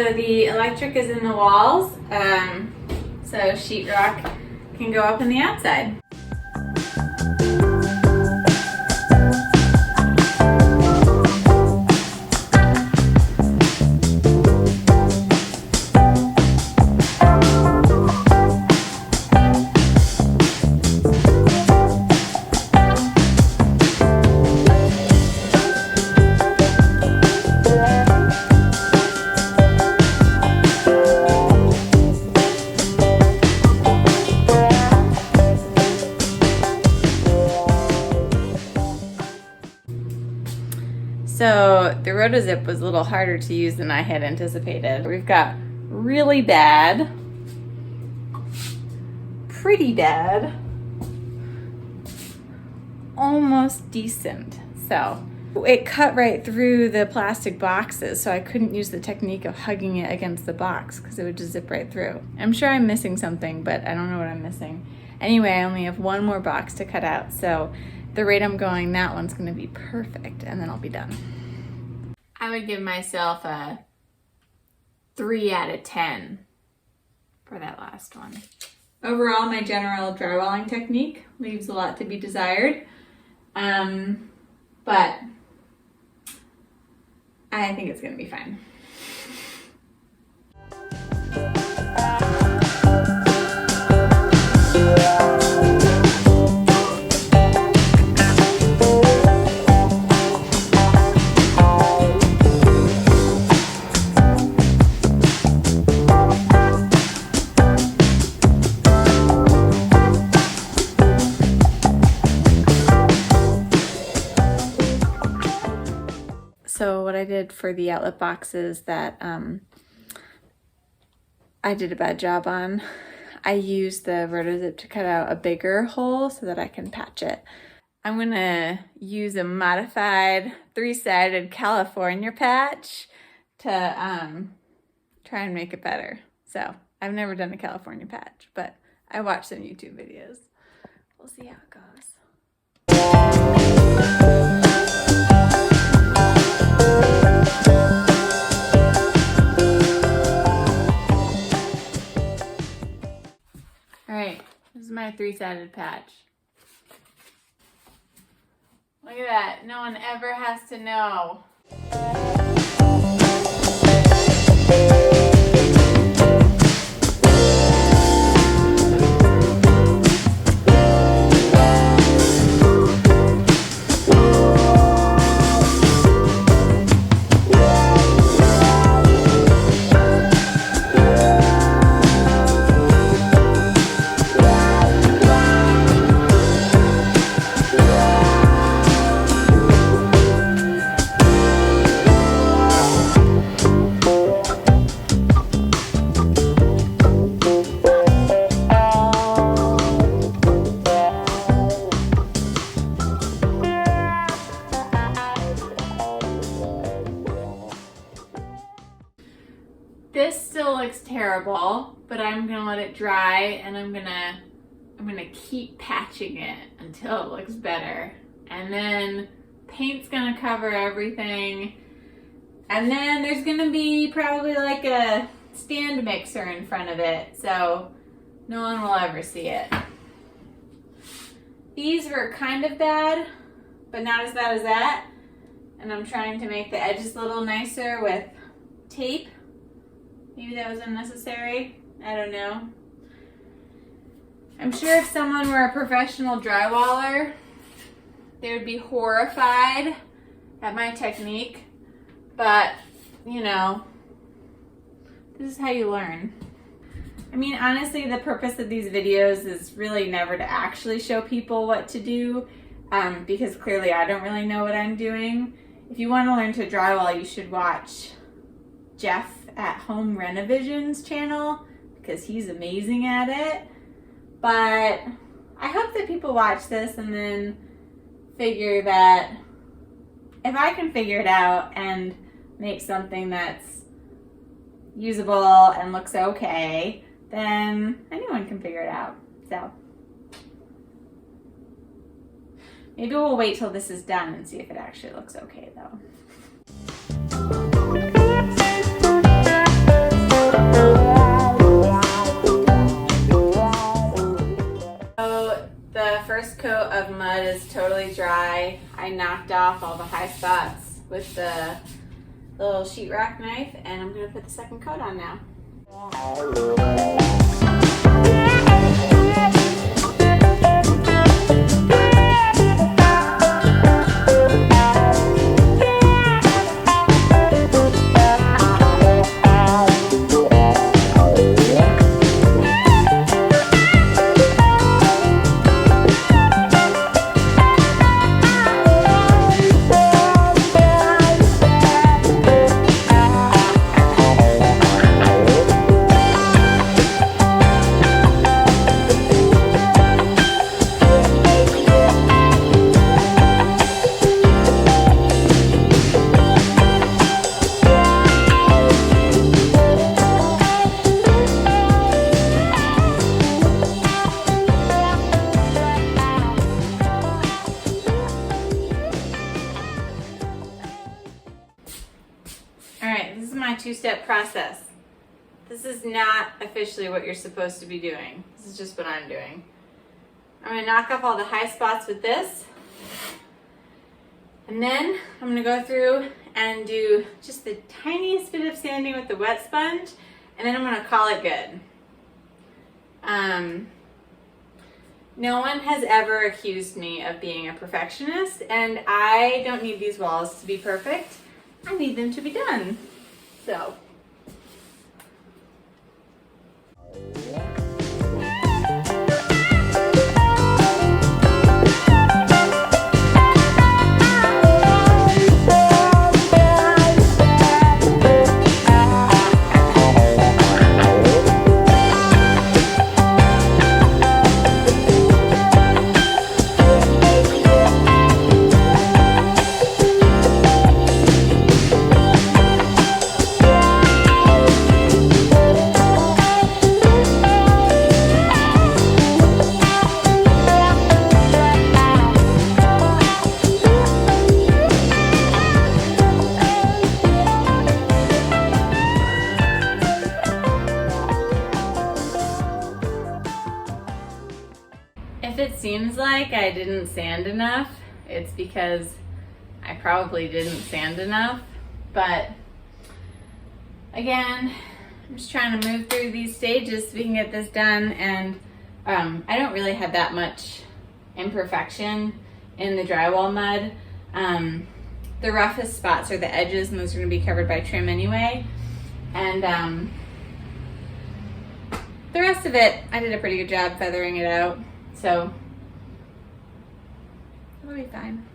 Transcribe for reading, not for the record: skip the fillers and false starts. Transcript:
So the electric is in the walls, so sheetrock can go up in the outside. So the RotoZip was a little harder to use than I had anticipated. We've got really bad, pretty bad, almost decent. So it cut right through the plastic boxes, so I couldn't use the technique of hugging it against the box because it would just zip right through. I'm sure I'm missing something, but I don't know what I'm missing. Anyway, I only have one more box to cut out, so the rate I'm going, that one's gonna be perfect, and then I'll be done. I would give myself a 3 out of 10 for that last one. Overall, my general drywalling technique leaves a lot to be desired, but I think it's gonna be fine. So what I did for the outlet boxes that I did a bad job on, I used the RotoZip to cut out a bigger hole so that I can patch it. I'm gonna use a modified 3-sided California patch to try and make it better. So I've never done a California patch, but I watched some YouTube videos. We'll see how it goes. Alright, this is my 3-sided patch. Look at that, no one ever has to know. This still looks terrible, but I'm gonna let it dry and I'm gonna keep patching it until it looks better. And then paint's gonna cover everything. And then there's gonna be probably like a stand mixer in front of it, so no one will ever see it. These were kind of bad, but not as bad as that. And I'm trying to make the edges a little nicer with tape. Maybe that was unnecessary. I don't know. I'm sure if someone were a professional drywaller, they would be horrified at my technique. But, you know, this is how you learn. I mean, honestly, the purpose of these videos is really never to actually show people what to do, because clearly I don't really know what I'm doing. If you want to learn to drywall, you should watch Jeff at Home Renovation's channel, because he's amazing at it. But I hope that people watch this and then figure that if I can figure it out and make something that's usable and looks okay, then anyone can figure it out. So maybe we'll wait till this is done and see if it actually looks okay though. first coat of mud is totally dry. I knocked off all the high spots with the little sheetrock knife, and I'm gonna put the second coat on now. This is my two-step process. This is not officially what you're supposed to be doing. This is just what I'm doing. I'm going to knock off all the high spots with this. And then I'm going to go through and do just the tiniest bit of sanding with the wet sponge. And then I'm going to call it good. No one has ever accused me of being a perfectionist, and I don't need these walls to be perfect. I need them to be done. So. If it seems like I didn't sand enough, it's because I probably didn't sand enough. But again, I'm just trying to move through these stages so we can get this done. And I don't really have that much imperfection in the drywall mud. The roughest spots are the edges, and those are going to be covered by trim anyway. And the rest of it, I did a pretty good job feathering it out. So it'll be fine.